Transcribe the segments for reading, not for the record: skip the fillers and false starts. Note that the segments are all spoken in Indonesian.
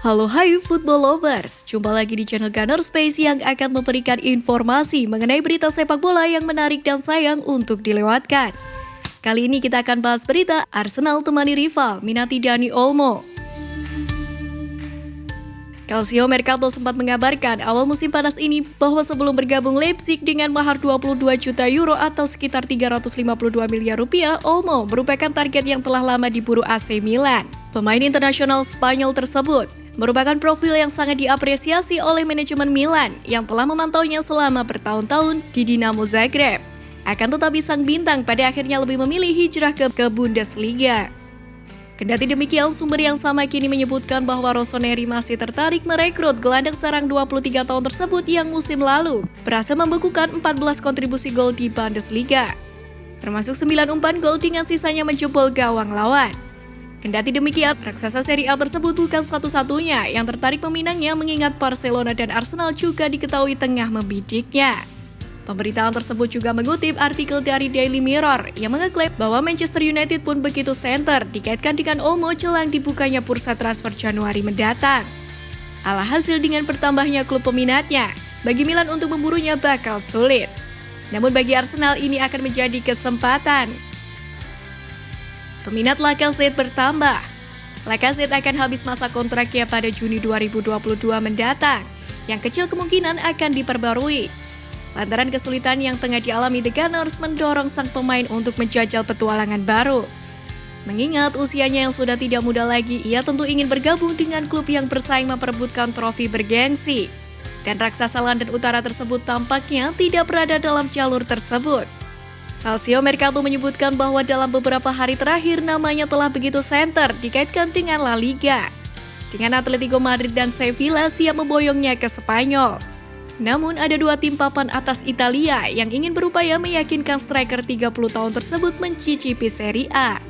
Halo hai football lovers, jumpa lagi di channel Gunner Space yang akan memberikan informasi mengenai berita sepak bola yang menarik dan sayang untuk dilewatkan. Kali ini kita akan bahas berita Arsenal temani rival minati Dani Olmo. Calcio Mercato sempat mengabarkan awal musim panas ini bahwa sebelum bergabung Leipzig dengan mahar 22 juta euro atau sekitar 352 miliar rupiah, Olmo merupakan target yang telah lama diburu AC Milan. Pemain internasional Spanyol tersebut merupakan profil yang sangat diapresiasi oleh manajemen Milan yang telah memantaunya selama bertahun-tahun di Dinamo Zagreb. Akan tetapi sang bintang pada akhirnya lebih memilih hijrah ke Bundesliga. Kendati demikian, sumber yang sama kini menyebutkan bahwa Rossoneri masih tertarik merekrut gelandang serang 23 tahun tersebut yang musim lalu berhasil membekukan 14 kontribusi gol di Bundesliga, termasuk 9 umpan gol dengan sisanya menjebol gawang lawan. Kendati demikian, raksasa Serie A tersebut bukan satu-satunya yang tertarik meminangnya mengingat Barcelona dan Arsenal juga diketahui tengah membidiknya. Pemberitaan tersebut juga mengutip artikel dari Daily Mirror yang mengklaim bahwa Manchester United pun begitu center dikaitkan dengan Olmo jelang dibukanya bursa transfer Januari mendatang. Alhasil dengan bertambahnya klub peminatnya, bagi Milan untuk memburunya bakal sulit. Namun bagi Arsenal ini akan menjadi kesempatan. Peminat Lacazette bertambah. Lacazette akan habis masa kontraknya pada Juni 2022 mendatang, yang kecil kemungkinan akan diperbarui. Lantaran kesulitan yang tengah dialami The Gunners mendorong sang pemain untuk menjajal petualangan baru. Mengingat usianya yang sudah tidak muda lagi, ia tentu ingin bergabung dengan klub yang bersaing memperebutkan trofi bergengsi. Dan raksasa London Utara tersebut tampaknya tidak berada dalam jalur tersebut. Calcio Mercato menyebutkan bahwa dalam beberapa hari terakhir namanya telah begitu center dikaitkan dengan La Liga. Dengan Atletico Madrid dan Sevilla siap memboyongnya ke Spanyol. Namun ada dua tim papan atas Italia yang ingin berupaya meyakinkan striker 30 tahun tersebut mencicipi Serie A.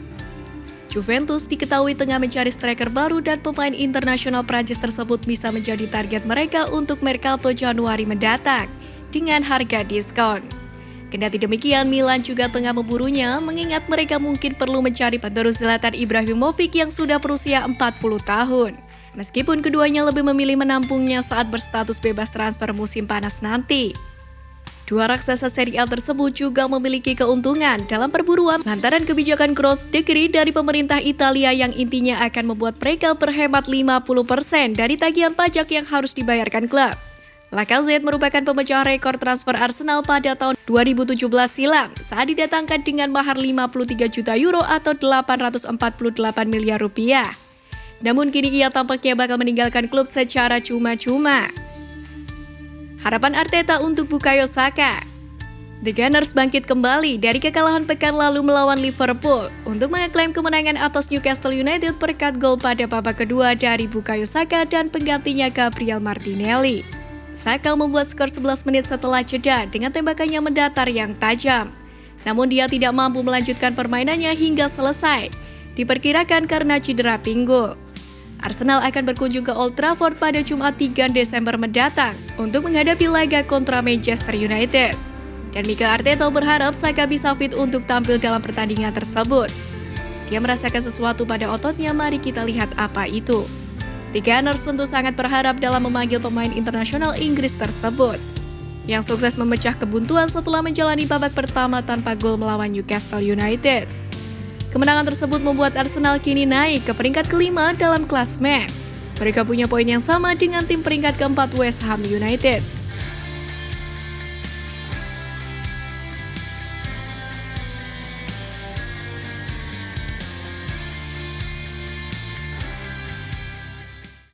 Juventus diketahui tengah mencari striker baru dan pemain internasional Prancis tersebut bisa menjadi target mereka untuk Mercato Januari mendatang dengan harga diskon. Kendati demikian, Milan juga tengah memburunya mengingat mereka mungkin perlu mencari penerus Zlatan Ibrahimovic yang sudah berusia 40 tahun. Meskipun keduanya lebih memilih menampungnya saat berstatus bebas transfer musim panas nanti. Dua raksasa Serie A tersebut juga memiliki keuntungan dalam perburuan lantaran kebijakan growth decree dari pemerintah Italia yang intinya akan membuat mereka berhemat 50% dari tagihan pajak yang harus dibayarkan klub. Lacazette merupakan pemecah rekor transfer Arsenal pada tahun 2017 silam saat didatangkan dengan mahar 53 juta euro atau 848 miliar rupiah. Namun kini ia tampaknya bakal meninggalkan klub secara cuma-cuma. Harapan Arteta untuk Bukayo Saka. The Gunners bangkit kembali dari kekalahan pekan lalu melawan Liverpool untuk mengeklaim kemenangan atas Newcastle United berkat gol pada babak kedua dari Bukayo Saka dan penggantinya Gabriel Martinelli. Saka membuat skor 11 menit setelah jeda dengan tembakannya mendatar yang tajam. Namun dia tidak mampu melanjutkan permainannya hingga selesai, diperkirakan karena cedera pinggul. Arsenal akan berkunjung ke Old Trafford pada Jumat 3 Desember mendatang untuk menghadapi laga kontra Manchester United. Dan Mikel Arteta berharap Saka bisa fit untuk tampil dalam pertandingan tersebut. Dia merasakan sesuatu pada ototnya, mari kita lihat apa itu. The Gunners tentu sangat berharap dalam memanggil pemain internasional Inggris tersebut, yang sukses memecah kebuntuan setelah menjalani babak pertama tanpa gol melawan Newcastle United. Kemenangan tersebut membuat Arsenal kini naik ke peringkat kelima dalam klasemen. Mereka punya poin yang sama dengan tim peringkat keempat West Ham United.